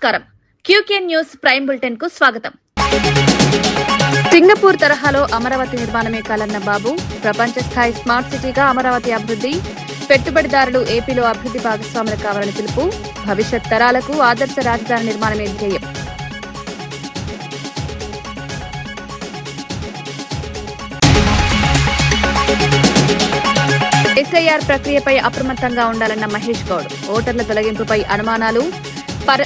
నమస్కారం. QK news prime bulletin కు స్వాగతం. సింగపూర్ తరహాలో అమరావతి నిర్మాణమే కాలన్న బాబు, ప్రపంచ స్థాయి స్మార్ట్ సిటీగా అమరావతి అభివృద్ధి, పెట్టుబడిదారులు ఏపీలో అభివృద్ధి భాగస్వాములు కావాలని పిలుపు, భవిష్యత్ తరాలకు ఆదర్శ రాజధాని నిర్మాణమే ధ్యేయం. ఎస్ఐఆర్ ప్రక్రియపై అప్రమత్తంగా ఉండాలన్న మహేష్ గౌడ్, ఓటర్ల తొలగింపుపై అనుమానాలు,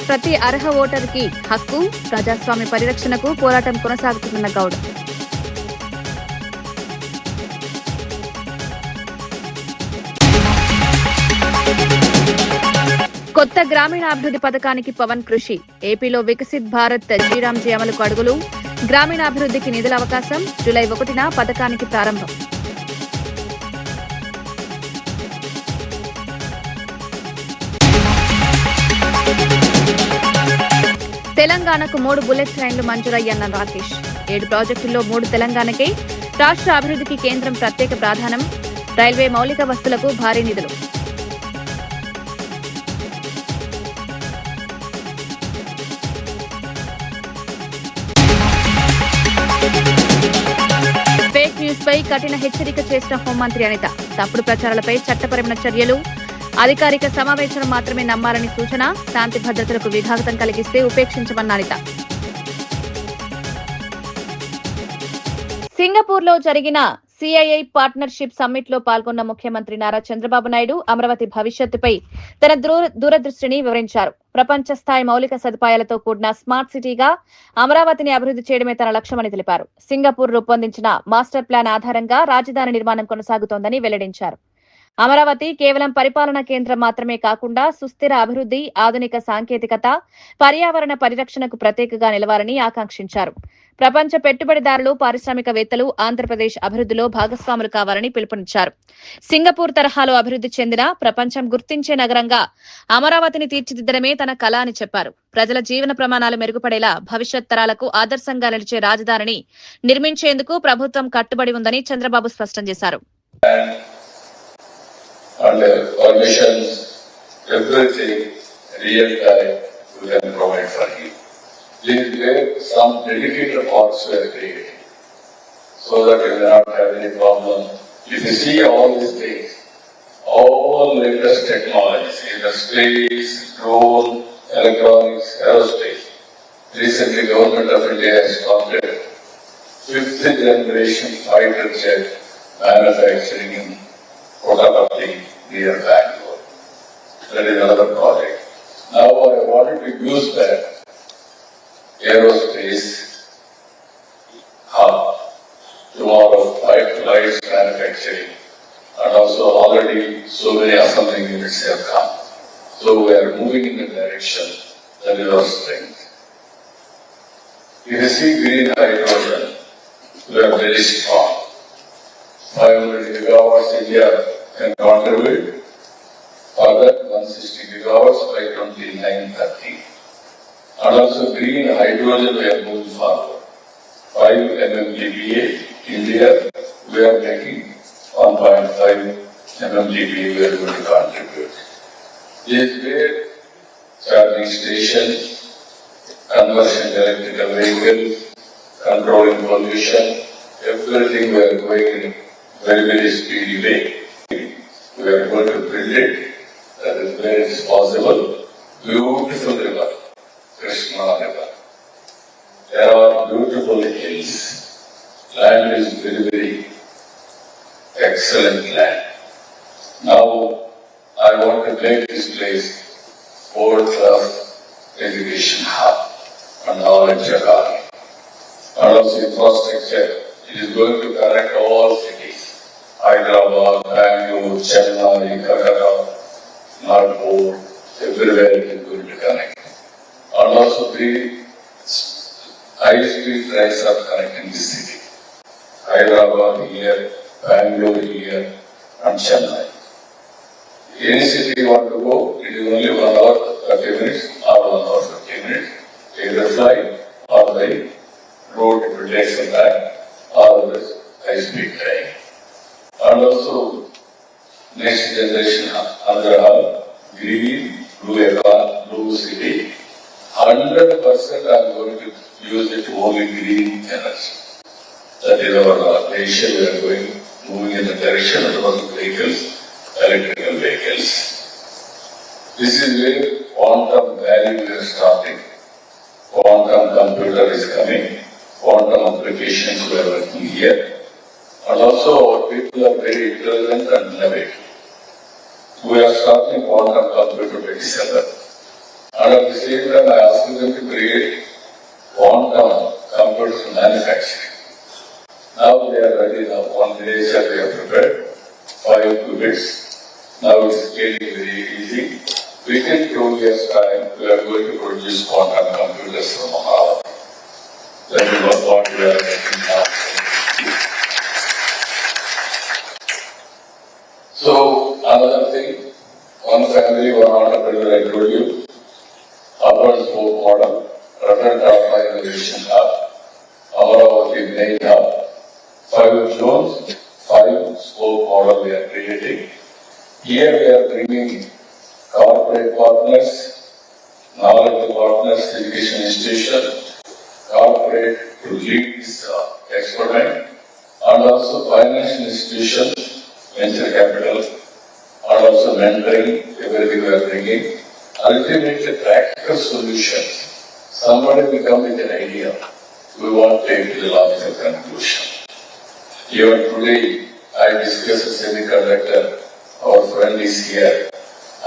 ప్రతి అర్హ ఓటర్కి హక్కు, ప్రజాస్వామ్య పరిరక్షణకు పోరాటం కొనసాగుతుందన్న గౌడ్. కొత్త గ్రామీణాభివృద్ధి పథకానికి పవన్ కృషి, ఏపీలో వికసిత్ భారత్ శ్రీరామ్జీ అమలుకు అడుగులు, గ్రామీణాభివృద్ధికి నిధుల అవకాశం, జూలై 1న పథకానికి ప్రారంభం. తెలంగాణకు 3 బుల్లెట్ ట్రైన్లు మంజూరయ్యన్న రాకేష్, 7 ప్రాజెక్టుల్లో 3 తెలంగాణకే, రాష్ట్ర అభివృద్ధికి కేంద్రం ప్రత్యేక ప్రాధాన్యం, రైల్వే మౌలిక వస్తువులకు భారీ నిధులు. ఫేక్ న్యూస్ పై కఠిన హెచ్చరిక చేసిన హోంమంత్రి అనిత, తప్పుడు ప్రచారాలపై చట్టపరమైన చర్యలు, అధికారిక సమావేశం మాత్రమే నమ్మాలని సూచన, శాంతి భద్రతలకు విఘాతం కలిగిస్తే ఉపేక్షించమన్న అనిత. సింగపూర్ లో జరిగిన సిఐఐ పార్ట్నర్షిప్ సమ్మిట్ లో పాల్గొన్న ముఖ్యమంత్రి నారా చంద్రబాబు నాయుడు అమరావతి భవిష్యత్తుపై తన దూరదృష్టిని వివరించారు. ప్రపంచ స్థాయి మౌలిక సదుపాయాలతో కూడిన స్మార్ట్ సిటీగా అమరావతిని అభివృద్ధి చేయడమే తన లక్ష్యమని తెలిపారు. సింగపూర్ రూపొందించిన మాస్టర్ ప్లాన్ ఆధారంగా రాజధాని నిర్మాణం కొనసాగుతోందని వెల్లడించారు. అమరావతి కేవలం పరిపాలనా కేంద్రం మాత్రమే కాకుండా సుస్థిర అభివృద్ధి, ఆధునిక సాంకేతికత, పర్యావరణ పరిరక్షణకు ప్రత్యేకగా నిలవాలని ఆకాంక్షించారు. ప్రపంచ పెట్టుబడిదారులు, పారిశ్రామికవేత్తలు ఆంధ్రప్రదేశ్ అభివృద్ధిలో భాగస్వాములు కావాలని పిలుపునిచ్చారు. సింగపూర్ తరహాలో అభివృద్ధి చెందిన, ప్రపంచం గుర్తించే నగరంగా అమరావతిని తీర్చిదిద్దడమే తన కల అని చెప్పారు. ప్రజల జీవన ప్రమాణాలు మెరుగుపడేలా, భవిష్యత్ తరాలకు ఆదర్శంగా నిలిచే రాజధానిని నిర్మించేందుకు ప్రభుత్వం కట్టుబడి ఉందని చంద్రబాబు స్పష్టం చేశారు. Under permissions, everything real time we can provide for you. These were some dedicated parts were created so that you will not have any problem. If you see all these things, all latest technologies in the space, drone, electronics, aerospace. Recently, Government of India has started 5th generation fighter jet manufacturing in Kotapatti near Bangalore. That is another project. Now I wanted to use that aerospace hub tomorrow, flights manufacturing, and also already so many assembling units have come. So we are moving in the direction that is our strength. If you see green hydrogen, we are very strong. 500 gigawatts India can contribute, further 160 gigawatts by 2930. And also green hydrogen we are moving forward. 5 MMTPA, India we are making 1.5 MMTPA we are going to contribute. This way, charging station, conversion electrical vehicles, controlling pollution, everything we are going in very speedy way. We are going to build it. That is where it is possible. Beautiful river, Krishna river. There are beautiful hills. Land is very excellent land. Now I want to make this place world-class education hub and knowledge economy. And also infrastructure. It is going to connect all cities. Hyderabad, Bangalore, Chennai, Kolkata, Nagpur, everywhere it is going to connect. And also 3 high-speed trains are connecting this city. Hyderabad here, Bangalore here, and Chennai. Any city you want to go, it is only 1 hour 30 minutes or 1 hour 50 minutes. Either fly or by road, it will take some time, or high-speed train. And also next generation, another hub, green, blue city, 100% I'm going to use it only green energy. That is our nation. We are moving in the direction of those vehicles, electrical vehicles. This is where quantum value we are starting. Quantum computer is coming. Quantum applications we are working here. And also our people are very intelligent and innovative. We are starting quantum computer by December. And at the same time, I asked them to create quantum computers manufacturing. Now they are ready. Now 1 day we have prepared 5 qubits. Now it's getting very easy. Within 2 years' time, we are going to produce quantum computers from Ahmedabad. That is what we are making now. So another thing, one family, one entrepreneur, I told you, urban sport model, Ratan Tata Innovation Hub, Amaravati main hub, 5 zones, 5 spoke model we are creating. Here we are bringing corporate partners, knowledge partners, education institution, corporate to lead this experiment, and also financial institutions, venture capital, and also mentoring, everything we are bringing. Ultimately, practical solutions. Somebody will come with an idea. We want to take to the logical conclusion. Even today, I discussed a semiconductor. Our friend is here.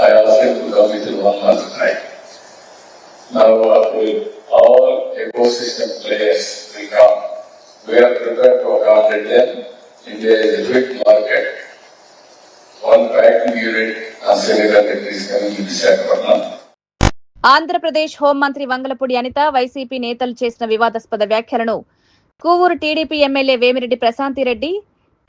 I asked him to come within 1 month time. Now, all ecosystem players will come. We are prepared to accommodate them. India is a big market. One packing unit and semiconductor is coming to Visakhapatnam. Andhra Pradesh హోంమంత్రి Vangalapudi Anitha YCP నేతలు చేసిన వివాదాస్పద వ్యాఖ్యలను కూవూరు TDP MLA Vemireddy Prashanti Reddy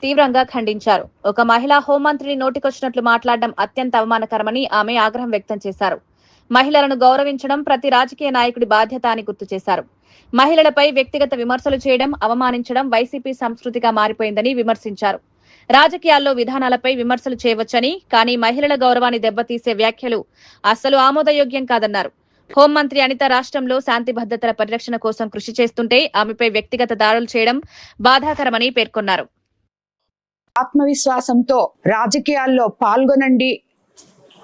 తీవ్రంగా ఖండించారు. ఒక మహిళా హోంమంత్రిని నోటికొచ్చినట్లు మాట్లాడడం అత్యంత అవమానకరమని ఆమె ఆగ్రహం వ్యక్తం చేశారు. మహిళలను గౌరవించడం ప్రతి రాజకీయ నాయకుడి బాధ్యత అని గుర్తు చేశారు. మహిళలపై వ్యక్తిగత విమర్శలు చేయడం, అవమానించడం వైసీపీ సంస్కృతిగా మారిపోయిందని విమర్శించారు. రాజకీయాల్లో విధానాలపై విమర్శలు చేయవచ్చని, కానీ మహిళల గౌరవాన్ని దెబ్బతీసే వ్యాఖ్యలు అస్సలు ఆమోదయోగ్యం కాదన్నారు. హోంమంత్రి అనిత రాష్ట్రంలో శాంతి భద్రతల పరిరక్షణ కోసం కృషి చేస్తుంటే ఆమెపై వ్యక్తిగత దాడులు చేయడం బాధాకరమని పేర్కొన్నారు. ఆత్మవిశ్వాసంతో రాజకీయాల్లో పాల్గొనండి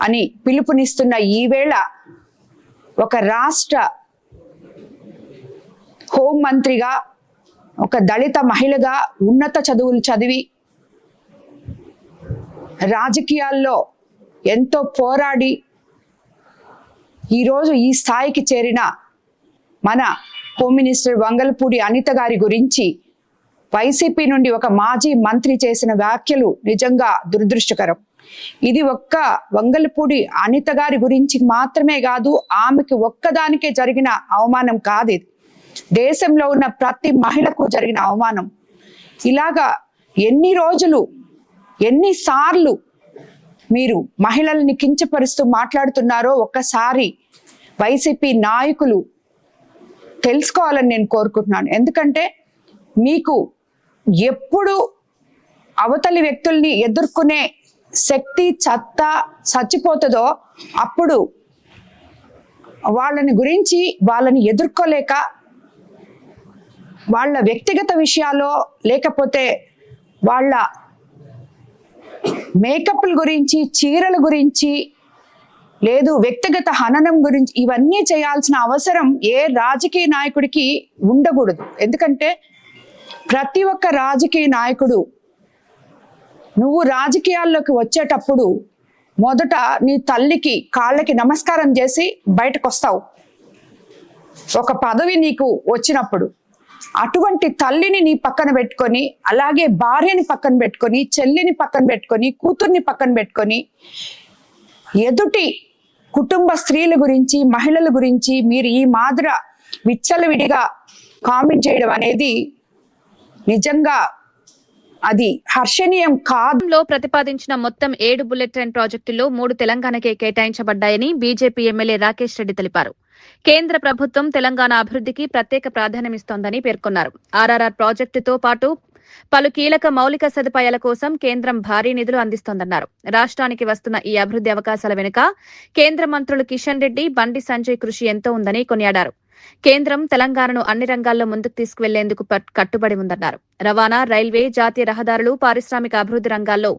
అని పిలుపునిస్తున్న ఈ వేళ ఒక రాష్ట్ర హోంమంత్రిగా, ఒక దళిత మహిళగా ఉన్నత చదువులు చదివి రాజకీయాల్లో ఎంతో పోరాడి ఈరోజు ఈ స్థాయికి చేరిన మన హోమ్ మినిస్టర్ వంగలపూడి అనిత గారి గురించి వైసీపీ నుండి ఒక మాజీ మంత్రి చేసిన వ్యాఖ్యలు నిజంగా దురదృష్టకరం. ఇది ఒక్క వంగలపూడి అనిత గారి గురించి మాత్రమే కాదు, ఆమెకి ఒక్కదానికే జరిగిన అవమానం కాదు, ఇది దేశంలో ఉన్న ప్రతి మహిళకు జరిగిన అవమానం. ఇలాగా ఎన్ని రోజులు, ఎన్నిసార్లు మీరు మహిళల్ని కించపరుస్తూ మాట్లాడుతున్నారో ఒక్కసారి వైసీపీ నాయకులు తెలుసుకోవాలని నేను కోరుకుంటున్నాను. ఎందుకంటే మీకు ఎప్పుడు అవతలి వ్యక్తుల్ని ఎదుర్కొనే శక్తి చచ్చిపోతుందో అప్పుడు వాళ్ళని ఎదుర్కోలేక వాళ్ళ వ్యక్తిగత విషయాల్లో, లేకపోతే వాళ్ళ మేకప్ల గురించి, చీరల గురించి, లేదు వ్యక్తిగత హననం గురించి ఇవన్నీ చేయాల్సిన అవసరం ఏ రాజకీయ నాయకుడికి ఉండకూడదు. ఎందుకంటే ప్రతి ఒక్క రాజకీయ నాయకుడు నువ్వు రాజకీయాల్లోకి వచ్చేటప్పుడు మొదట నీ తల్లికి కాళ్ళకి నమస్కారం చేసి బయటకు వస్తావు. ఒక పదవి నీకు వచ్చినప్పుడు అటువంటి తల్లిని నీ పక్కన పెట్టుకొని, అలాగే భార్యని పక్కన పెట్టుకొని, చెల్లిని పక్కన పెట్టుకొని, కూతుర్ని పక్కన పెట్టుకొని, ఎదుటి కుటుంబ స్త్రీల గురించి, మహిళల గురించి మీరు ఈ మాదిర విచ్చలవిడిగా కామెంట్ చేయడం అనేది నిజంగా అది హర్షణీయం కాదు. ప్రతిపాదించిన మొత్తం 7 బుల్లెట్ ట్రైన్ ప్రాజెక్టుల్లో 3 తెలంగాణకే కేటాయించబడ్డాయని బీజేపీ ఎమ్మెల్యే రాకేష్ రెడ్డి తెలిపారు. కేంద్ర ప్రభుత్వం తెలంగాణ అభివృద్ధికి ప్రత్యేక ప్రాధాన్యమిస్తోందని పేర్కొన్నారు. ఆర్ఆర్ఆర్ ప్రాజెక్టుతో పాటు పలు కీలక మౌలిక సదుపాయాల కోసం కేంద్రం భారీ నిధులు అందిస్తోందన్నారు. రాష్ట్రానికి వస్తున్న ఈ అభివృద్ది అవకాశాల వెనుక కేంద్ర మంత్రులు కిషన్ రెడ్డి, బండి సంజయ్ కృషి ఎంతో ఉందని కొనియాడారు. కేంద్రం తెలంగాణను అన్ని రంగాల్లో ముందుకు తీసుకువెళ్లేందుకు కట్టుబడి ఉందన్నారు. రవాణా, రైల్వే, జాతీయ రహదారులు, పారిశ్రామిక అభివృద్ది రంగాల్లో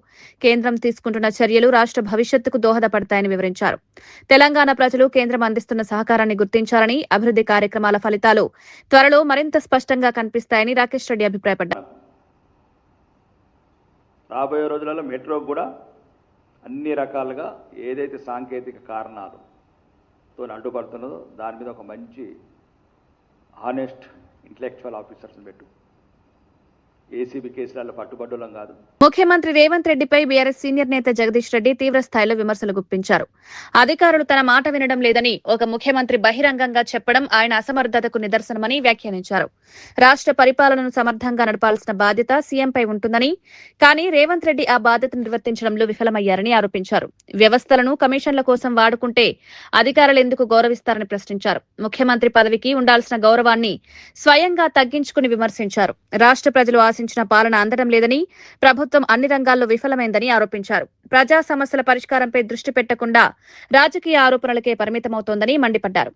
కేంద్రం తీసుకుంటున్న చర్యలు రాష్ట్ర భవిష్యత్తుకు దోహదపడతాయని వివరించారు. తెలంగాణ ప్రజలు కేంద్రం అందిస్తున్న సహకారాన్ని గుర్తించాలని, అభివృద్ది కార్యక్రమాల ఫలితాలు త్వరలో మరింత స్పష్టంగా కనిపిస్తాయని రాకేష్ రెడ్డి అభిప్రాయపడ్డారు. రాబోయే రోజులలో మెట్రో కూడా అన్ని రకాలుగా ఏదైతే సాంకేతిక కారణాలతో అడ్డుపడుతున్నదో దాని మీద ఒక మంచి హానెస్ట్ ఇంటలెక్చువల్ ఆఫీసర్స్ని పెట్టు. ఏసీబీ కేసులలో పట్టుబడ్డలం కాదు. ముఖ్యమంత్రి రేవంత్ రెడ్డిపై బీఆర్ఎస్ సీనియర్ నేత జగదీష్ రెడ్డి తీవ్ర స్థాయిలో విమర్శలు గుప్పించారు. అధికారులు తన మాట వినడం లేదని ఒక ముఖ్యమంత్రి బహిరంగంగా చెప్పడం ఆయన అసమర్థతకు నిదర్శనమని వ్యాఖ్యానించారు. రాష్ట్ర పరిపాలనను సమర్థంగా నడపాల్సిన బాధ్యత సీఎంపై ఉంటుందని, కానీ రేవంత్ రెడ్డి ఆ బాధ్యతను నిర్వర్తించడంలో విఫలమయ్యారని ఆరోపించారు. వ్యవస్థలను కమిషన్ల కోసం వాడుకుంటే అధికారులు ఎందుకు గౌరవిస్తారని ప్రశ్నించారు. ముఖ్యమంత్రి పదవికి ఉండాల్సిన గౌరవాన్ని స్వయంగా తగ్గించుకుని విమర్శించారు. రాష్ట్ర ప్రజలు ఆశించిన పాలన అందడం లేదని, ప్రభుత్వం అన్ని రంగాల్లో విఫలమైందని ఆరోపించారు. ప్రజా సమస్యల పరిష్కారంపై దృష్టి పెట్టకుండా రాజకీయ ఆరోపణలకే పరిమితమవుతోందని మండిపడ్డారు.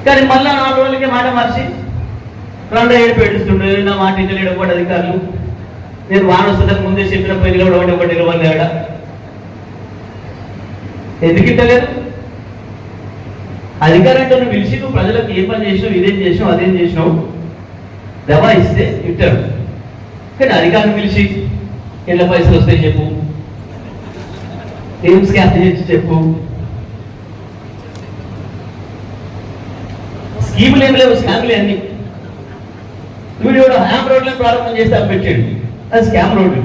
కానీ మళ్ళా 4 రోజులకి మాట మార్చి 2 ఏడు పెట్టిస్తుండే నా మాట ఇంటలేడు ఒకటి అధికారులు. నేను వాన వస్తుందని ముందే చెప్పిన ప్రజలు ఒకటి నిలవలేడా? ఎందుకు ఇట్టలేదు? అధికారంతో పిలిచి నువ్వు ప్రజలకు ఏ పని చేసినావు, ఇదేం చేసినావు, అదేం చేసినావు దవా ఇస్తే ఇట్టాడు. కానీ అధికారం పిలిచి ఎట్లా పైసలు వస్తాయి చెప్పు, ఏం స్కామ్ చేసి చెప్పు. స్కీములు ఏం లేవు, స్కామ్లే అన్ని. వీడు హ్యామ్ రోడ్లను ప్రారంభం చేస్తే అవి పెట్టాడు, అది స్కామ్ రోడ్డు.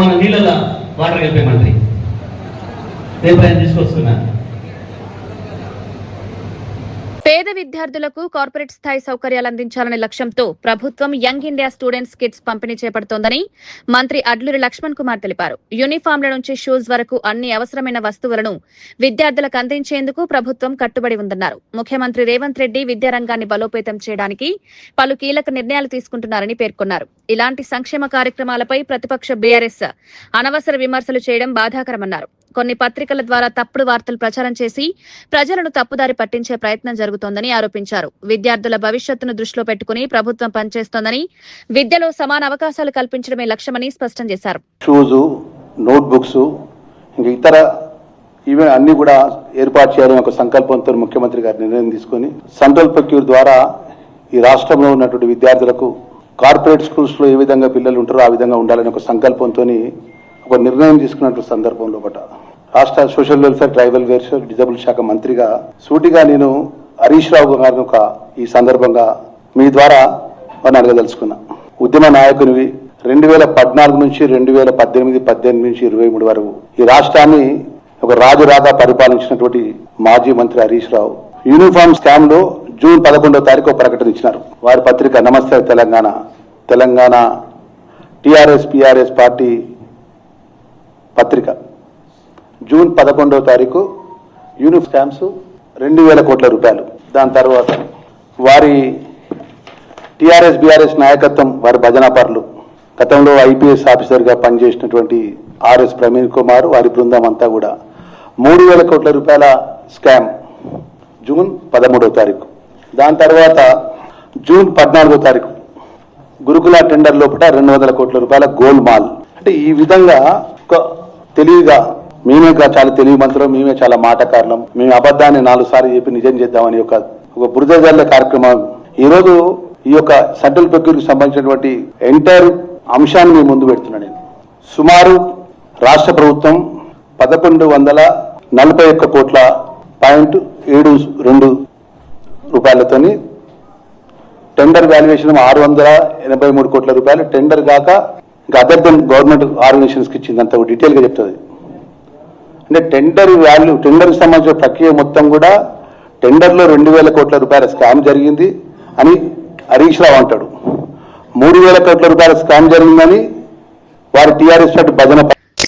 మన నీళ్ళ వాటర్ కలిపే మంత్రి రేపు ఆయన తీసుకొస్తున్నా. పేద విద్యార్థులకు కార్పొరేట్ స్థాయి సౌకర్యాలు అందించాలనే లక్ష్యంతో ప్రభుత్వం యంగ్ ఇండియా స్టూడెంట్స్ కిట్స్ పంపిణీ చేపడుతోందని మంత్రి అడ్లూరి లక్ష్మణ్ కుమార్ తెలిపారు. యూనిఫామ్ల నుంచి షూస్ వరకు అన్ని అవసరమైన వస్తువులను విద్యార్థులకు అందించేందుకు ప్రభుత్వం కట్టుబడి ఉందన్నారు. ముఖ్యమంత్రి రేవంత్ రెడ్డి విద్యారంగాన్ని బలోపేతం చేయడానికి పలు కీలక నిర్ణయాలు తీసుకుంటున్నారని పేర్కొన్నారు. ఇలాంటి సంక్షేమ కార్యక్రమాలపై ప్రతిపక్ష బీఆర్ఎస్ అనవసర విమర్శలు చేయడం బాధాకరమన్నారు. కొన్ని పత్రికల ద్వారా తప్పుడు వార్తలు ప్రచారం చేసి ప్రజలను తప్పుదారి పట్టించే ప్రయత్నం జరుగుతోందని ఆరోపించారు. విద్యార్థుల భవిష్యత్తును దృష్టిలో పెట్టుకుని ప్రభుత్వం పనిచేస్తోందని, విద్యలో సమాన అవకాశాలు కల్పించడమే లక్ష్యమని స్పష్టం చేశారు. షూస్, నోట్ బుక్స్, ఇంకా ఇతర ఇవే అన్ని కూడా ఏర్పాటు చేయాలని ఒక సంకల్పంతో ముఖ్యమంత్రి గారు నిర్ణయం తీసుకుని సెంట్రల్ ప్రొక్యూర్ ద్వారా ఈ రాష్ట్రంలో ఉన్నటువంటి విద్యార్థులకు కార్పొరేట్ స్కూల్స్ లో ఏ విధంగా పిల్లలు ఉంటారో ఆ విధంగా ఉండాలని ఒక సంకల్పంతో ఒక నిర్ణయం తీసుకున్నటువంటి సందర్భంలో రాష్ట్ర social welfare, tribal welfare, disable శాఖ మంత్రిగా సూటిగా నేను హరీష్ రావు గారిని ఈ సందర్భంగా మీ ద్వారా అడగదలుచుకున్నా. ఉద్యమ నాయకునివి 2014 నుంచి 2018, 18 నుంచి 23 వరకు ఈ రాష్ట్రాన్ని ఒక రాజురాగా పరిపాలించినటువంటి మాజీ మంత్రి హరీష్ రావు యూనిఫామ్ స్కామ్ లో జూన్ 11వ తారీఖు ప్రకటన ఇచ్చినారు. వారి పత్రిక నమస్తే తెలంగాణ టిఆర్ఎస్ పిఆర్ఎస్ పార్టీ పత్రిక జూన్ 11వ తారీఖు యూనిఫామ్ స్కామ్స్ 2000 కోట్ల రూపాయలు. దాని తర్వాత వారి టిఆర్ఎస్ బిఆర్ఎస్ నాయకత్వం, వారి భజనాపరులు, గతంలో ఐపీఎస్ ఆఫీసర్గా పనిచేసినటువంటి ఆర్ఎస్ ప్రవీణ్ కుమార్, వారి బృందం అంతా కూడా 3000 కోట్ల రూపాయల స్కామ్ జూన్ 13వ తారీఖు. దాని తర్వాత జూన్ 14వ తారీఖు గురుకుల టెండర్ లోపల 200 కోట్ల రూపాయల గోల్ మాల్. అంటే ఈ విధంగా ఒక తెలివిగా మేమే చాలా తెలివి మంత్రులు, మేమే చాలా మాటకారులం, మేము అబద్ధాన్ని 4 సార్లు చెప్పి నిజం చేద్దామని ఒక బురద జల్లే కార్యక్రమం. ఈరోజు ఈ యొక్క సెంట్రల్ ప్రొక్యూర్కి సంబంధించినటువంటి ఎంటైర్ అంశాన్ని మేము ముందు పెడుతున్నా. నేను సుమారు రాష్ట్ర ప్రభుత్వం 1141 కోట్ల .72 రూపాయలతోని టెండర్ వాల్యుయేషన్ 683 కోట్ల రూపాయలు టెండర్ కాక ఇంకా అదర్ దెన్ గవర్నమెంట్ ఆర్గనైజేషన్స్కి ఇచ్చింది. అంత డీటెయిల్గా చెప్తుంది. అంటే టెండర్కి సంబంధించిన ప్రక్రియ మొత్తం కూడా టెండర్లో 2000 కోట్ల రూపాయల స్కామ్ జరిగింది అని హరీష్ రావు అంటాడు. 3000 కోట్ల రూపాయల స్కామ్ జరిగిందని వారి టీఆర్ఎస్ పార్టీ భజన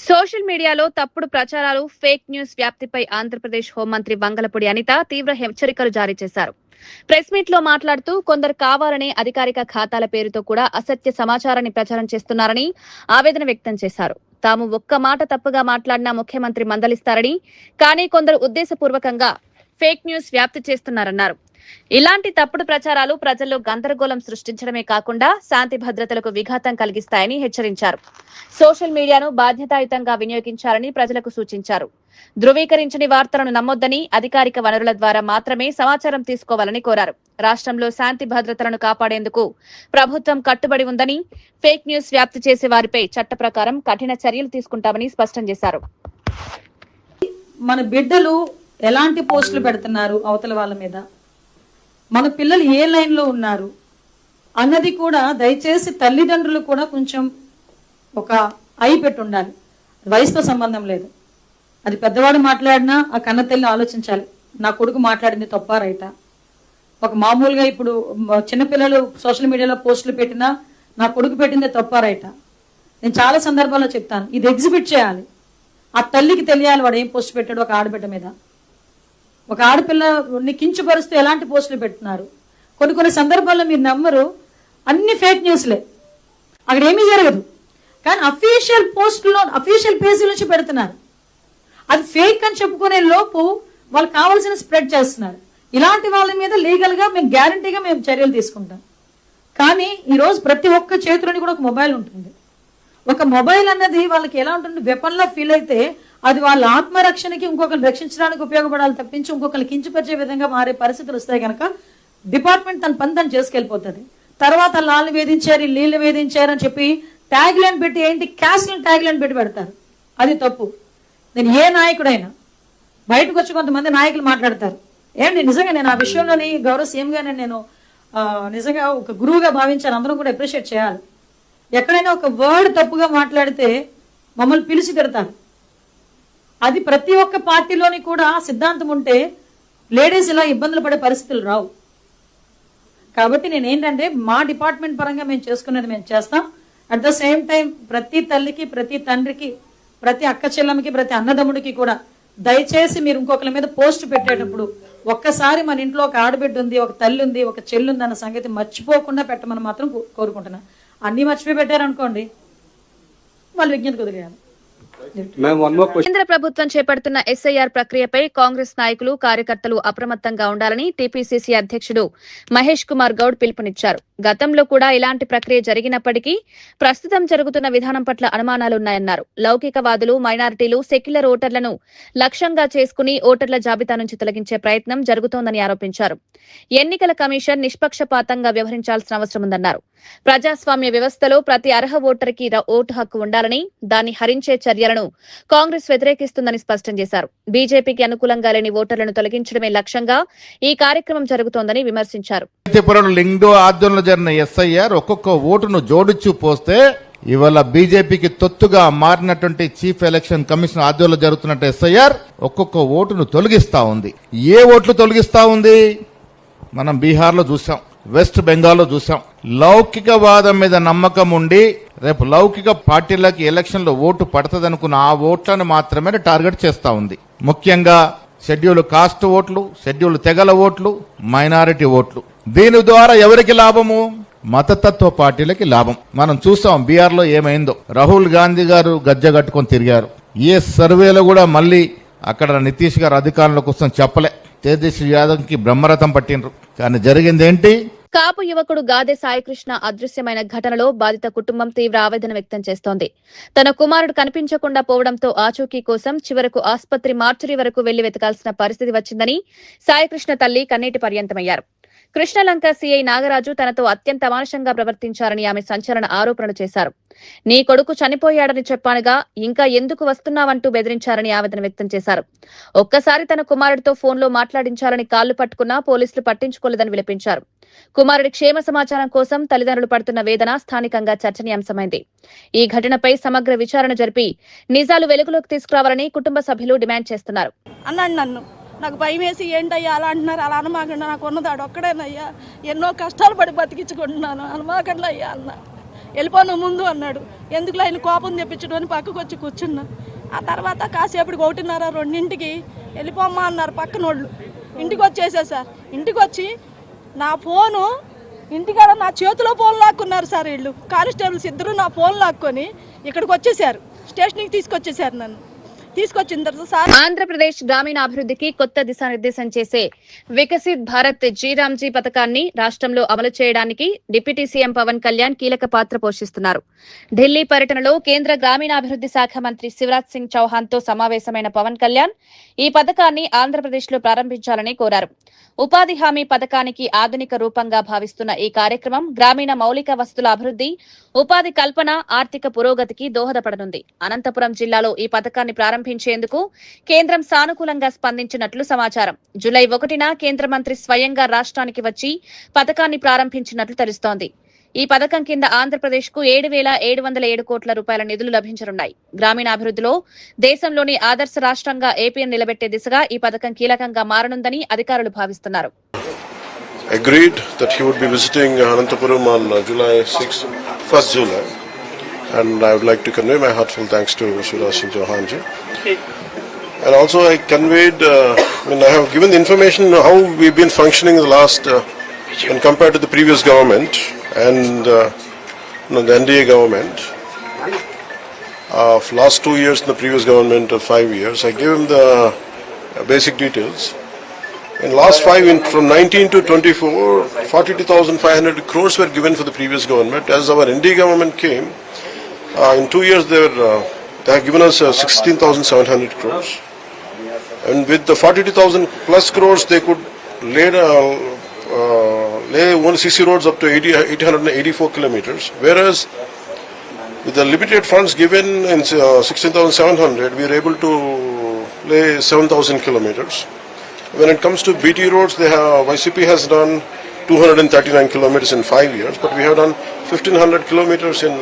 సోషల్ మీడియాలో తప్పుడు ప్రచారాలు, ఫేక్ న్యూస్ వ్యాప్తిపై ఆంధ్రప్రదేశ్ హోంమంత్రి వంగలపూడి అనిత తీవ్ర హెచ్చరికలు జారీ చేశారు. ప్రెస్ మీట్ లో మాట్లాడుతూ కొందరు కావాలనే అధికారిక ఖాతాల పేరుతో కూడా అసత్య సమాచారాన్ని ప్రచారం చేస్తున్నారని ఆవేదన వ్యక్తం చేశారు. తాము ఒక్క మాట తప్పుగా మాట్లాడినా ముఖ్యమంత్రి మందలిస్తారని, కానీ కొందరు ఉద్దేశపూర్వకంగా ఫేక్ న్యూస్ వ్యాప్తి చేస్తున్నారన్నారు. ఇలాంటి తప్పుడు ప్రచారాలు ప్రజల్లో గందరగోళం సృష్టించడమే కాకుండా శాంతి భద్రతలకు విఘాతం కలిగిస్తాయని హెచ్చరించారు. సోషల్ మీడియాను బాధ్యతాయుతంగా వినియోగించాలని ప్రజలకు సూచించారు. ధృవీకరించని వార్తలను నమ్మొద్దని, అధికారిక వనరుల ద్వారా మాత్రమే సమాచారం తీసుకోవాలని కోరారు. రాష్ట్రంలో శాంతి భద్రతలను కాపాడేందుకు ప్రభుత్వం కట్టుబడి ఉందని, ఫేక్ న్యూస్ వ్యాప్తి చేసే వారిపై చట్ట ప్రకారం కఠిన చర్యలు తీసుకుంటామని స్పష్టం చేశారు. మన బిడ్డలు ఎలాంటి పోస్టులు పెడుతున్నారు అవతల వాళ్ళ మీద, మన పిల్లలు ఏ లైన్లో ఉన్నారు అన్నది కూడా దయచేసి తల్లిదండ్రులు కూడా కొంచెం ఒక పెట్టి ఉండాలి. వయసుతో సంబంధం లేదు. అది పెద్దవాడు మాట్లాడినా ఆ కన్న తల్లి ఆలోచించాలి, నా కొడుకు మాట్లాడింది తప్పా రైటా. ఒక మామూలుగా ఇప్పుడు చిన్నపిల్లలు సోషల్ మీడియాలో పోస్టులు పెట్టినా నా కొడుకు పెట్టింది తప్పా రైటా. నేను చాలా సందర్భాల్లో చెప్తాను, ఇది ఎగ్జిబిట్ చేయాలి. ఆ తల్లికి తెలియాలి వాడు ఏం పోస్ట్ పెట్టాడు ఒక ఆడబిడ్డ మీద. ఒక ఆడపిల్లని కించపరుస్తూ ఎలాంటి పోస్టులు పెడుతున్నారు. కొన్ని సందర్భాల్లో మీరు నమ్మరు, అన్ని ఫేక్ న్యూస్లే, అక్కడ ఏమీ జరగదు. కానీ అఫీషియల్ పోస్టులో అఫీషియల్ పేజీల నుంచి పెడుతున్నారు. అది ఫేక్ అని చెప్పుకునే లోపు వాళ్ళు కావాల్సిన స్ప్రెడ్ చేస్తున్నారు. ఇలాంటి వాళ్ళ మీద లీగల్గా మేము గ్యారంటీగా మేము చర్యలు తీసుకుంటాం. కానీ ఈరోజు ప్రతి ఒక్క చేతిలోని కూడా ఒక మొబైల్ ఉంటుంది. ఒక మొబైల్ అన్నది వాళ్ళకి ఎలా ఉంటుంది, వెపన్లా ఫీల్ అయితే అది వాళ్ళ ఆత్మరక్షణకి ఇంకొకరిని రక్షించడానికి ఉపయోగపడాలి తప్పించి ఇంకొకరిని కించపరిచే విధంగా మారే పరిస్థితులు వస్తాయి కనుక డిపార్ట్మెంట్ తన పని తను చేసుకెళ్ళిపోతుంది. తర్వాత లాల్ని వేధించారు, నీళ్ళు వేధించారు అని చెప్పి ట్యాగ్ లైన్ పెట్టి ఏంటి క్యాస్ట్లను ట్యాగ్ లైన్ పెట్టి పెడతారు. అది తప్పు. నేను ఏ నాయకుడైనా బయటకు వచ్చి కొంతమంది నాయకులు మాట్లాడతారు. ఏంటి నిజంగా నేను ఆ విషయంలోని గౌరవ సీఎంగానే నేను నిజంగా ఒక గురువుగా భావించాను. అందరం కూడా అప్రిషియేట్ చేయాలి. ఎక్కడైనా ఒక వర్డ్ తప్పుగా మాట్లాడితే మమ్మల్ని పిలిచి తిడతారు. అది ప్రతి ఒక్క పార్టీలోని కూడా సిద్ధాంతం ఉంటే లేడీస్ ఇలా ఇబ్బందులు పడే పరిస్థితులు రావు. కాబట్టి నేను ఏంటంటే మా డిపార్ట్మెంట్ పరంగా మేము చేసుకునేది మేము చేస్తాం. అట్ ద సేమ్ టైం ప్రతి తల్లికి, ప్రతి తండ్రికి, ప్రతి అక్క చెల్లెమ్మకి, ప్రతి అన్నదమ్ముడికి కూడా దయచేసి మీరు ఇంకొకరి మీద పోస్ట్ పెట్టేటప్పుడు ఒక్కసారి మన ఇంట్లో ఒక ఆడబిడ్డ ఉంది, ఒక తల్లి ఉంది, ఒక చెల్లి ఉంది అన్న సంగతి మర్చిపోకుండా పెట్టమని మాత్రం కోరుకుంటున్నా. అన్ని మర్చిపోయి పెట్టారనుకోండి వాళ్ళు విజ్ఞత కుదిరేయాలి. కేంద్ర ప్రభుత్వం చేపడుతున్న ఎస్ఐఆర్ ప్రక్రియపై కాంగ్రెస్ నాయకులు, కార్యకర్తలు అప్రమత్తంగా ఉండాలని టీపీసీసీ అధ్యక్షుడు మహేష్ కుమార్ గౌడ్ పిలుపునిచ్చారు. గతంలో కూడా ఇలాంటి ప్రక్రియ జరిగినప్పటికీ ప్రస్తుతం జరుగుతున్న విధానం పట్ల అనుమానాలున్నాయన్నారు. లౌకికవాదులు, మైనారిటీలు, సెక్యులర్ ఓటర్లను లక్ష్యంగా చేసుకుని ఓటర్ల జాబితా నుంచి తొలగించే ప్రయత్నం జరుగుతోందని ఆరోపించారు. ఎన్నికల కమిషన్ నిష్పక్షపాతంగా వ్యవహరించాల్సిన అవసరం ఉందన్నారు. ప్రజాస్వామ్య వ్యవస్థలో ప్రతి అర్హ ఓటర్కి ఓటు హక్కు ఉండాలని, దాన్ని హరించే చర్యలను కాంగ్రెస్ వ్యతిరేకిస్తుందని స్పష్టం చేశారు. బీజేపీకి అనుకూలంగా లేని ఓటర్లను తొలగించడమే లక్ష్యంగా ఈ కార్యక్రమం జరుగుతోందని విమర్శించారు. లింగో ఆధ్వర్యంలో జరిగిన ఎస్ఐఆర్ ఒక్కొక్క ఓటును జోడించు పోస్తే ఇవాళ బీజేపీకి తొత్తుగా మారినటువంటి చీఫ్ ఎలక్షన్ కమిషన్ ఆధ్వర్యంలో జరుగుతున్న ఎస్ఐఆర్ ఒక్కొక్క ఓటును తొలగిస్తా ఉంది. ఏ ఓట్లు తొలగిస్తా ఉంది? మనం బీహార్లో చూసాం, వెస్ట్ బెంగాల్లో చూసాం. లౌకికవాదం మీద నమ్మకం ఉండి రేపు లౌకిక పార్టీలకి ఎలక్షన్ లో ఓటు పడుతుందనుకున్న ఆ ఓట్లను మాత్రమే టార్గెట్ చేస్తా ఉంది. ముఖ్యంగా షెడ్యూల్ కాస్ట్ ఓట్లు, షెడ్యూల్ తెగల ఓట్లు, మైనారిటీ ఓట్లు. దీని ద్వారా ఎవరికి లాభము? మతతత్వ పార్టీలకి లాభం. మనం చూసాం బీహార్ లో ఏమైందో. రాహుల్ గాంధీ గారు గజ్జగట్టుకొని తిరిగారు. ఏ సర్వేలో కూడా మళ్ళీ అక్కడ నితీష్ గారు అధికారంలో కోసం చెప్పలే. తేజస్వి యాదవ్ కి బ్రహ్మరథం పట్టిండ్రు. కానీ జరిగింది ఏంటి? కాపు యువకుడు గాదె సాయికృష్ణ అదృశ్యమైన ఘటనలో బాధిత కుటుంబం తీవ్ర ఆవేదన వ్యక్తం చేస్తోంది. తన కుమారుడు కనిపించకుండా పోవడంతో ఆచూకీ కోసం చివరకు ఆసుపత్రి మార్చురీ వరకు వెళ్లి వెతకాల్సిన పరిస్థితి వచ్చిందని సాయికృష్ణ తల్లి కన్నీటి పర్యంతమయ్యారు. కృష్ణలంక సీఐ నాగరాజు తనతో అత్యంత అమానుషంగా ప్రవర్తించారని ఆమె సంచలన ఆరోపణలు చేశారు. నీ కొడుకు చనిపోయాడని చెప్పానుగా, ఇంకా ఎందుకు వస్తున్నావంటూ బెదిరించారని ఆవేదన వ్యక్తం చేశారు. ఒక్కసారి తన కుమారుడితో ఫోన్లో మాట్లాడించాలని కాళ్లు పట్టుకున్నా పోలీసులు పట్టించుకోలేదని విలపించారు. కుమారుడి క్షేమ సమాచారం కోసం తల్లిదండ్రులు పడుతున్న వేదన స్థానికంగా చర్చనీయాంశమైంది. ఈ ఘటనపై సమగ్ర విచారణ జరిపి నిజాలు వెలుగులోకి తీసుకురావాలని కుటుంబ సభ్యులు డిమాండ్ చేస్తున్నారు. అన్నాడు నన్ను, నాకు భయం వేసి ఏంటయ్యా అలా అంటున్నారు, అలా అనమాకండి, నాకు ఉన్నదాడు ఒక్కడేనయ్యా, ఎన్నో కష్టాలు పడి బతికించుకుంటున్నాను, అనమాకండి అయ్యా అన్న. వెళ్ళిపోను ముందు అన్నాడు. ఎందుకు ఆయన కోపం తెప్పించడం అని పక్కకు వచ్చి కూర్చున్నా. ఆ తర్వాత కాసేపటికి 1:30-2ంటికి వెళ్ళిపోమ్మా అన్నారు పక్కనోళ్ళు. ఇంటికి వచ్చేసా సార్. ఇంటికి వచ్చి నా ఫోను ఇంటికాడ నా చేతిలో ఫోన్ లాక్కున్నారు సార్. వీళ్ళు కానిస్టేబుల్స్ ఇద్దరు నా ఫోన్ లాక్కొని ఇక్కడికి వచ్చేసారు, స్టేషన్కి తీసుకొచ్చేసారు. నన్ను తీసుకొచ్చిన తర్వాత సార్ ఆంధ్రప్రదేశ్ గ్రామీణాభివృద్ధికి కొత్త దిశానిర్దేశం చేసే వికసిత్ భారత్ జీరామ్జీ పథకాన్ని రాష్ట్రంలో అమలు చేయడానికి డిప్యూటీ సీఎం పవన్ కళ్యాణ్ కీలక పాత్ర పోషిస్తున్నారు. ఢిల్లీ పర్యటనలో కేంద్ర గ్రామీణాభివృద్ధి శాఖ మంత్రి శివరాజ్ సింగ్ చౌహాన్ తో సమావేశమైన పవన్ కళ్యాణ్ ఈ పథకాన్ని ఆంధ్రప్రదేశ్ లో ప్రారంభించాలని కోరారు. ఉపాధి హామీ పథకానికి ఆధునిక రూపంగా భావిస్తున్న ఈ కార్యక్రమం గ్రామీణ మౌలిక వసతుల అభివృద్ధి, ఉపాధి కల్పన, ఆర్థిక పురోగతికి దోహదపడనుంది. అనంతపురం జిల్లాలో ఈ పథకాన్ని ప్రారంభించేందుకు కేంద్రం సానుకూలంగా స్పందించినట్లు సమాచారం. జూలై 1న కేంద్ర మంత్రి స్వయంగా రాష్ట్రానికి వచ్చి పథకాన్ని ప్రారంభించినట్లు తెలుస్తోంది. ఈ పథకం కింద ఆంధ్రప్రదేశ్ కు 7,707 కోట్ల రూపాయల నిధులు లభించనున్నాయి. గ్రామీణాభివృద్ధిలో దేశంలోని ఆదర్శ రాష్ట్రంగా ఏపీని నిలబెట్టే దిశగా ఈ పథకం కీలకంగా మారనుందని అధికారులు భావిస్తున్నారు. Agreed that he would be visiting Anantapuram on July 6th, 1st July, and I would like to convey my heartfelt thanks to Shivraj Singh Chauhan ji. And also I conveyed, I have given the information how we've been functioning in the last, when compared to the previous government and the NDA government. Of last 2 years in the previous government of 5 years, I gave him the basic details. In last 5, from 19 to 24, 42,500 crores were given for the previous government. As our NDA government came, in 2 years they have given us 16,700 crores. And with the 42,000 plus crores, they could lay one CC roads up to 884 kilometers. Whereas with the limited funds given in 16,700, we are able to lay 7,000 kilometers. When it comes to BT roads, YCP has done 239 kilometers in 5 years, but we have done 1,500 kilometers in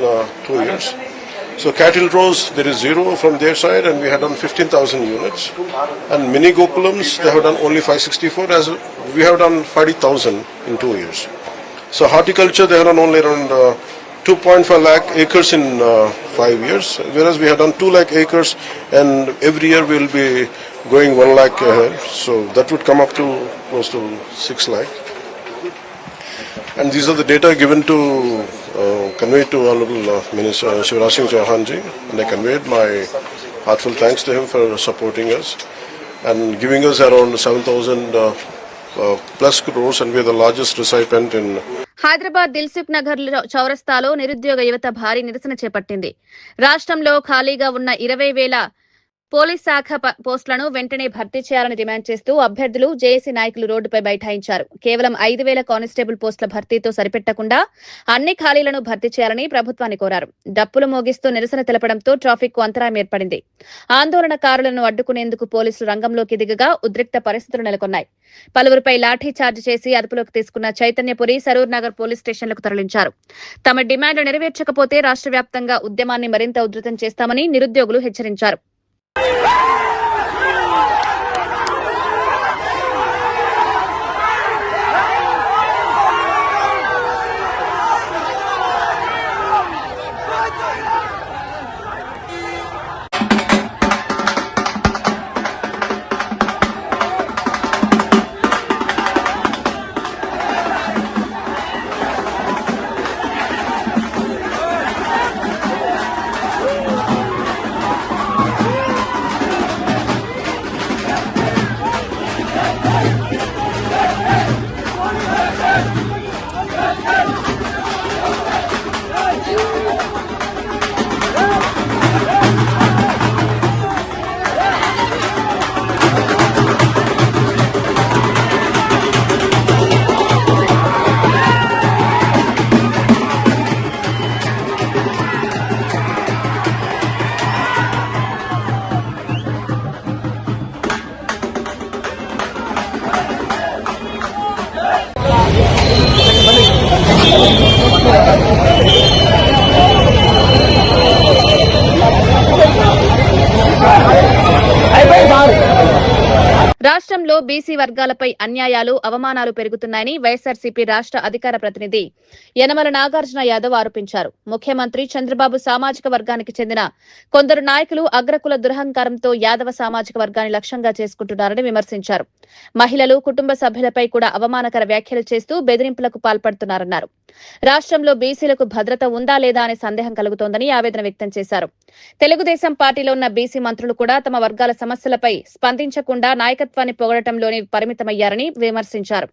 2 years. So cattle roads, there is 0 from their side, and we have done 15,000 units. And mini Gokulams, they have done only 564, as we have done 40,000 in 2 years. So horticulture, they have done only around 2.5 lakh acres in 5 years, whereas we have done 2 lakh acres, and every year we will be going 1 lakh ahead. So that would come up to close to 6 lakh. And these are the data given to conveyed to Honorable Minister Shivraj Singh Chauhan ji, and I conveyed my heartfelt thanks to him for supporting us and giving us around 7,000 plus crores, and we are the largest recipient in. Hyderabad Dilsukh Nagar చౌరస్తాలో నిరుద్యోగ యువత భారీ నిరసన చేపట్టింది. రాష్ట్రంలో ఖాళీగా ఉన్న 20,000 police శాఖ పోస్టులను వెంటనే భర్తీ చేయాలని డిమాండ్ చేస్తూ అభ్యర్థులు జేఏసీ నాయకులు రోడ్డుపై బైఠాయించారు. కేవలం 5,000 కానిస్టేబుల్ పోస్టుల భర్తీతో సరిపెట్టకుండా అన్ని ఖాళీలను భర్తీ చేయాలని ప్రభుత్వాన్ని కోరారు. డప్పులు మోగిస్తూ నిరసన తెలపడంతో ట్రాఫిక్ కు అంతరాయం ఏర్పడింది. ఆందోళనకారులను అడ్డుకునేందుకు పోలీసులు రంగంలోకి దిగగా ఉద్రిక్త పరిస్థితులు నెలకొన్నాయి. పలువురిపై లాఠీ చార్జ్ చేసి అదుపులోకి తీసుకున్న చైతన్యపురి, సరూర్ నగర్ పోలీస్ స్టేషన్లకు తరలించారు. తమ డిమాండ్లు నెరవేర్చకపోతే రాష్ట్ర వ్యాప్తంగా ఉద్యమాన్ని మరింత ఉధృతం చేస్తామని నిరుద్యోగులు హెచ్చరించారు. రాష్ట్రంలో బీసీ వర్గాలపై అన్యాయాలు, అవమానాలు పెరుగుతున్నాయని వైఎస్ఆర్సీపీ రాష్ట్ర అధికార ప్రతినిధి యనమల నాగార్జున యాదవ్ ఆరోపించారు. ముఖ్యమంత్రి చంద్రబాబు సామాజిక వర్గానికి చెందిన కొందరు నాయకులు అగ్రకుల దురహంకారంతో యాదవ సామాజిక వర్గాన్ని లక్ష్యంగా చేసుకుంటున్నారని విమర్శించారు. మహిళలు, కుటుంబ సభ్యులపై కూడా అవమానకర వ్యాఖ్యలు చేస్తూ బెదిరింపులకు పాల్పడుతున్నారన్నారు. రాష్ట్రంలో బీసీలకు భద్రత ఉందా లేదా అనే సందేహం కలుగుతోందని ఆవేదన వ్యక్తం చేశారు. తెలుగుదేశం పార్టీలో ఉన్న బీసీ మంత్రులు కూడా తమ వర్గాల సమస్యలపై స్పందించకుండా నాయకత్వాన్ని పొగడటంలోనే పరిమితమయ్యారని విమర్శించారు.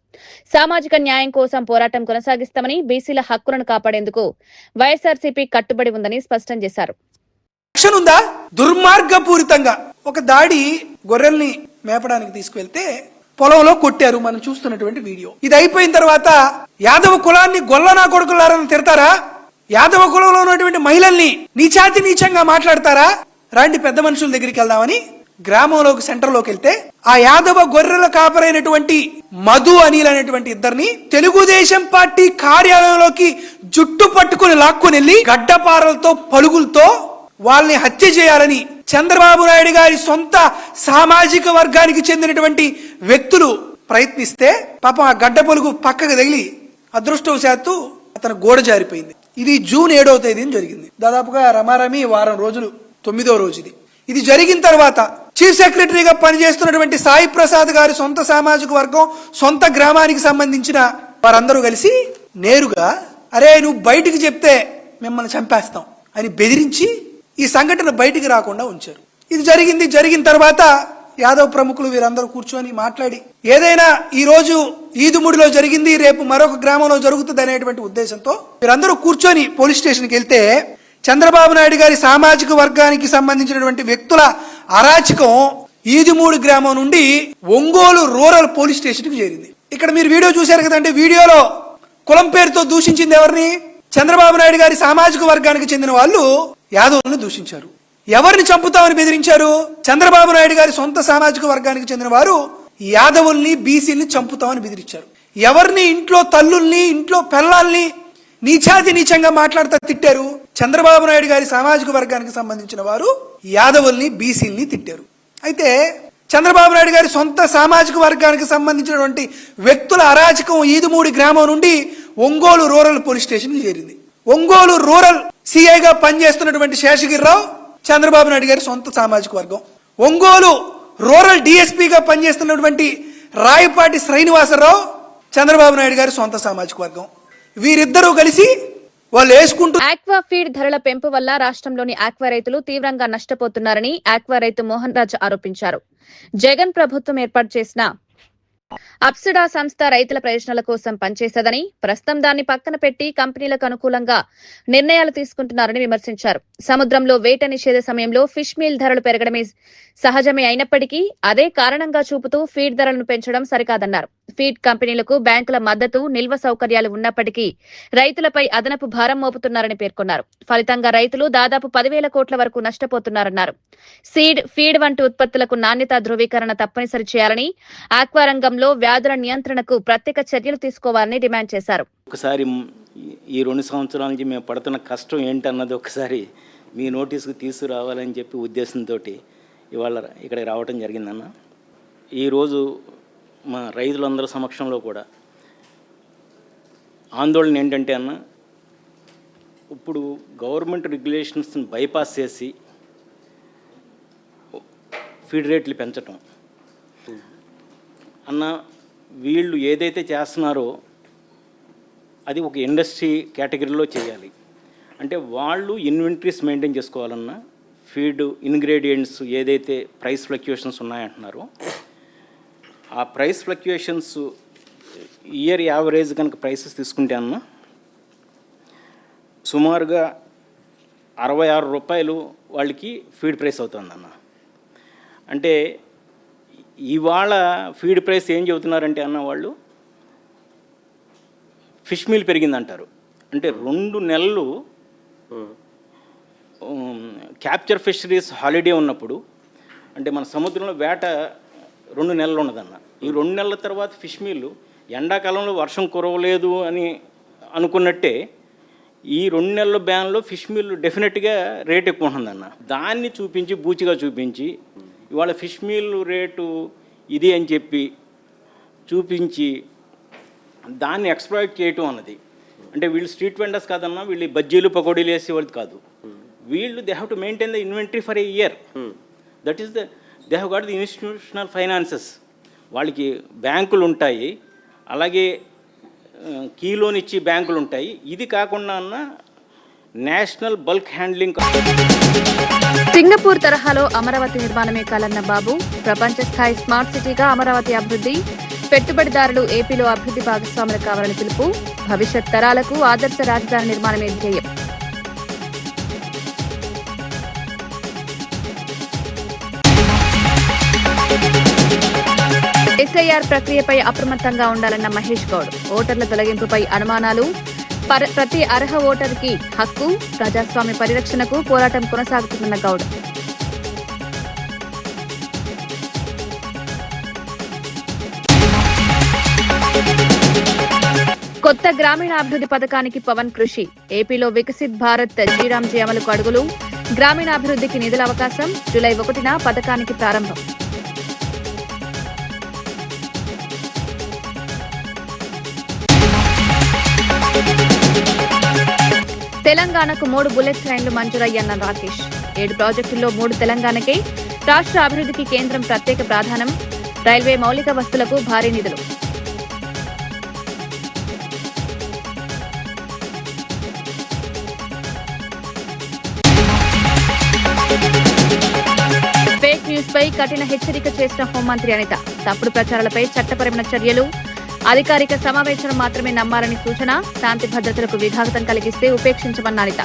సామాజిక న్యాయం కోసం పోరాటం కొనసాగిస్తామని, బీసీల హక్కులను కాపాడేందుకు వైఎస్ఆర్సీపీ కట్టుబడి ఉందని స్పష్టం చేశారు. ఉందా దుర్మార్గపూరితంగా ఒక దాడి గొర్రెల్ని మేపడానికి తీసుకువెళ్తే పొలంలో కొట్టారు. మనం చూస్తున్నటువంటి వీడియో. ఇది అయిపోయిన తర్వాత యాదవ కులాన్ని గొల్లనా కొడుకులారని తిడతారా? యాదవ కులంలో ఉన్నటువంటి మహిళల్ని నీచాతి నీచంగా మాట్లాడతారా? రాండి పెద్ద మనుషుల దగ్గరికి వెళ్దామని గ్రామంలోకి సెంటర్లోకి వెళ్తే ఆ యాదవ గొర్రెల కాపరైనటువంటి మధు అనిల్ అనేటువంటి ఇద్దరిని తెలుగుదేశం పార్టీ కార్యాలయంలోకి జుట్టు పట్టుకుని లాక్కుని వెళ్లి గడ్డపారలతో పలుగులతో వాళ్ళని హత్య చేయాలని చంద్రబాబు నాయుడు గారి సొంత సామాజిక వర్గానికి చెందినటువంటి వ్యక్తులు ప్రయత్నిస్తే పాపం ఆ గడ్డ పొలుగు పక్కకు తగిలి అదృష్టవశాత్తు అతను గోడ జారిపోయింది. ఇది జూన్ 7వ తేదీన జరిగింది. దాదాపుగా రమారమి వారం రోజులు, 9వ రోజు ఇది. ఇది జరిగిన తర్వాత చీఫ్ సెక్రటరీగా పనిచేస్తున్నటువంటి సాయి ప్రసాద్ గారి సొంత సామాజిక వర్గం, సొంత గ్రామానికి సంబంధించిన వారందరూ కలిసి నేరుగా అరే నువ్వు బయటికి చెప్తే మిమ్మల్ని చంపేస్తాం అని బెదిరించి ఈ సంఘటన బయటికి రాకుండా ఉంచారు. ఇది జరిగిన తర్వాత యాదవ్ ప్రముఖులు వీరందరూ కూర్చొని మాట్లాడి ఏదైనా ఈ రోజు ఈదుముడిలో జరిగింది, రేపు మరొక గ్రామంలో జరుగుతుంది అనేటువంటి ఉద్దేశంతో వీరందరూ కూర్చొని పోలీస్ స్టేషన్కి వెళ్తే చంద్రబాబు నాయుడు గారి సామాజిక వర్గానికి సంబంధించినటువంటి వ్యక్తుల అరాచకం ఈదుమూడి గ్రామం నుండి ఒంగోలు రూరల్ పోలీస్ స్టేషన్కి చేరింది. ఇక్కడ మీరు వీడియో చూశారు కదండి. వీడియోలో కులం పేరుతో దూషించింది ఎవరిని? చంద్రబాబు నాయుడు గారి సామాజిక వర్గానికి చెందిన వాళ్ళు యాదవులను దూషించారు. ఎవరిని చంపుతామని బెదిరించారు? చంద్రబాబు నాయుడు గారి సొంత సామాజిక వర్గానికి చెందిన వారు యాదవుల్ని, బీసీల్ని చంపుతామని బెదిరించారు. ఎవరిని? ఇంట్లో తల్లుల్ని, ఇంట్లో పిల్లల్ని నీచాతి నీచంగా మాట్లాడుతూ తిట్టారు. చంద్రబాబు నాయుడు గారి సామాజిక వర్గానికి సంబంధించిన వారు యాదవుల్ని, బీసీల్ని తిట్టారు. అయితే చంద్రబాబు నాయుడు గారి సొంత సామాజిక వర్గానికి సంబంధించినటువంటి వ్యక్తుల అరాచకం ఈదుమూడి గ్రామం నుండి ఒంగోలు రూరల్ పోలీస్ స్టేషన్ చేరింది. ఒంగోలు రూరల్ సిఐగా పనిచేస్తున్నటువంటి శేషగిరిరావు చంద్రబాబు నాయుడు గారి సొంత సామాజిక వర్గం. ఒంగోలు రూరల్ డిఎస్పీగా పనిచేస్తున్నటువంటి రాయపాటి శ్రీనివాసరావు చంద్రబాబు నాయుడు గారి సొంత సామాజిక వర్గం. వీరిద్దరూ కలిసి వాళ్ళు వేసుకుంటూ ఆక్వా ఫీడ్ ధరల పెంపు వల్ల రాష్ట్రంలోని ఆక్వా రైతులు తీవ్రంగా నష్టపోతున్నారని ఆక్వా రైతు మోహన్ రాజ్ ఆరోపించారు. జగన్ ప్రభుత్వం ఏర్పాటు చేసిన అప్సిడా సంస్థ రైతుల ప్రయోజనాల కోసం పనిచేసేదని, ప్రస్తుతం దాన్ని పక్కన పెట్టి కంపెనీలకు అనుకూలంగా నిర్ణయాలు తీసుకుంటున్నారని విమర్శించారు. సముద్రంలో వేట నిషేధ సమయంలో ఫిష్ మీల్ ధరలు పెరగడమే సహజమే అయినప్పటికీ అదే కారణంగా చూపుతూ ఫీడ్ ధరలను పెంచడం సరికాదన్నారు. ఫీడ్ కంపెనీలకు బ్యాంకుల మద్దతు, నిల్వ సౌకర్యాలు ఉన్నప్పటికీ రైతులపై అదనపు భారం మోపుతున్నారని పేర్కొన్నారు. ఫలితంగా రైతులు దాదాపు 10,000 కోట్ల వరకు నష్టపోతున్నారన్నారు. సీడ్, ఫీడ్ వంటి ఉత్పత్తులకు నాణ్యత ధృవీకరణ తప్పనిసరి చేయాలని, ఆక్వా రంగంలో వ్యాధుల నియంత్రణకు ప్రత్యేక చర్యలు తీసుకోవాలని డిమాండ్ చేశారు. ఒకసారి ఈ 2 సంవత్సరాల నుంచి మేము పడుతున్న కష్టం ఏంటన్నది ఒకసారి మీ నోటీసుకు తీసుకురావాలని చెప్పి ఉద్దేశంతో ఇవాళ ఇక్కడికి రావడం జరిగిందన్న. ఈరోజు మా రైతులందరి సమక్షంలో కూడా ఆందోళన ఏంటంటే అన్న, ఇప్పుడు గవర్నమెంట్ రెగ్యులేషన్స్ని బైపాస్ చేసి ఫీడ్ రేట్లు పెంచటం అన్న, వీళ్ళు ఏదైతే చేస్తున్నారో అది ఒక ఇండస్ట్రీ కేటగిరీలో చేయాలి. అంటే వాళ్ళు ఇన్వెంటరీస్ మెయింటైన్ చేసుకోవాలన్నా, ఫీడ్ ఇంగ్రీడియంట్స్ ఏదైతే ప్రైస్ ఫ్లక్చుయేషన్స్ ఉన్నాయంటున్నారో ఆ ప్రైస్ ఫ్లక్చుయేషన్స్ ఇయర్ యావరేజ్ కనుక ప్రైసెస్ తీసుకుంటే అన్న సుమారుగా 66 రూపాయలు వాళ్ళకి ఫీడ్ ప్రైస్ అవుతుందన్న. అంటే ఇవాళ ఫీడ్ ప్రైస్ ఏం చెబుతున్నారంటే అన్న, వాళ్ళు ఫిష్ మీల్ పెరిగిందంటారు. అంటే 2 నెలలు క్యాప్చర్ ఫిషరీస్ హాలిడే ఉన్నప్పుడు, అంటే మన సముద్రంలో వేట 2 నెలలు ఉన్నదన్న. ఈ 2 నెలల తర్వాత ఫిష్ మీల్ ఎండాకాలంలో వర్షం కురవలేదు అని అనుకున్నట్టే ఈ 2 నెలల బ్యాన్లో ఫిష్ మీల్ డెఫినెట్గా రేట్ ఎక్కువ ఉంటుందన్న. దాన్ని చూపించి బూచిగా చూపించి ఇవాళ ఫిష్ మీల్ రేటు ఇది అని చెప్పి చూపించి దాన్ని ఎక్స్ప్లాయిట్ చేయటం అన్నది. అంటే వీళ్ళు స్ట్రీట్ వెండర్స్ కాదన్నా, వీళ్ళు బజ్జీలు పకోడీలు వేసేవాళ్ళు కాదు. వీళ్ళు they have to maintain the inventory for a year. That is they have got the institutional finances. వాళ్ళకి బ్యాంకులు ఉంటాయి, అలాగే కీ లోన్ ఇచ్చి బ్యాంకులు ఉంటాయి. ఇది కాకుండా అన్న నేషనల్ బల్క్ హ్యాండ్లింగ్. సింగపూర్ తరహాలో అమరావతి నిర్మాణమే కాలన్న బాబు, ప్రపంచ స్థాయి స్మార్ట్ సిటీగా అమరావతి అభివృద్ధి, పెట్టుబడిదారులు ఏపీలో అభివృద్ధి భాగస్వాములు కావాలని పిలుపు, భవిష్యత్ తరాలకు ఆదర్శ రాజధాని నిర్మాణమే ధ్యేయం. ఎస్ఐఆర్ ప్రక్రియపై అప్రమత్తంగా ఉండాలన్న మహేష్ గౌడ్, ఓటర్ల తొలగింపుపై అనుమానాలు, ప్రతి అర్హ ఓటర్కి హక్కు, ప్రజాస్వామ్య పరిరక్షణకు పోరాటం కొనసాగుతుందన్న గౌడ్. కొత్త గ్రామీణాభివృద్ధి పథకానికి పవన్ కృషి, ఏపీలో వికసిత్ భారత్ శ్రీరామ్జీ అమలుకు అడుగులు, గ్రామీణాభివృద్ధికి నిధుల అవకాశం, జూలై 1న పథకానికి ప్రారంభం. తెలంగాణకు 3 బుల్లెట్ ట్రైన్లు మంజూరయ్యన్న రాకేష్, 7 ప్రాజెక్టుల్లో 3 తెలంగాణకే, రాష్ట్ర అభివృద్ధికి కేంద్రం ప్రత్యేక ప్రాధాన్యం, రైల్వే మౌలిక వస్తువులకు భారీ నిధులు. ఫేక్ న్యూస్ పై కఠిన హెచ్చరిక చేసిన హోంమంత్రి అనిత, తప్పుడు ప్రచారాలపై చట్టపరమైన చర్యలు, అధికారిక సమావేశం మాత్రమే నమ్మాలని సూచన, శాంతి భద్రతలకు విఘాతం కలిగిస్తే ఉపేక్షించమన్న అనిత.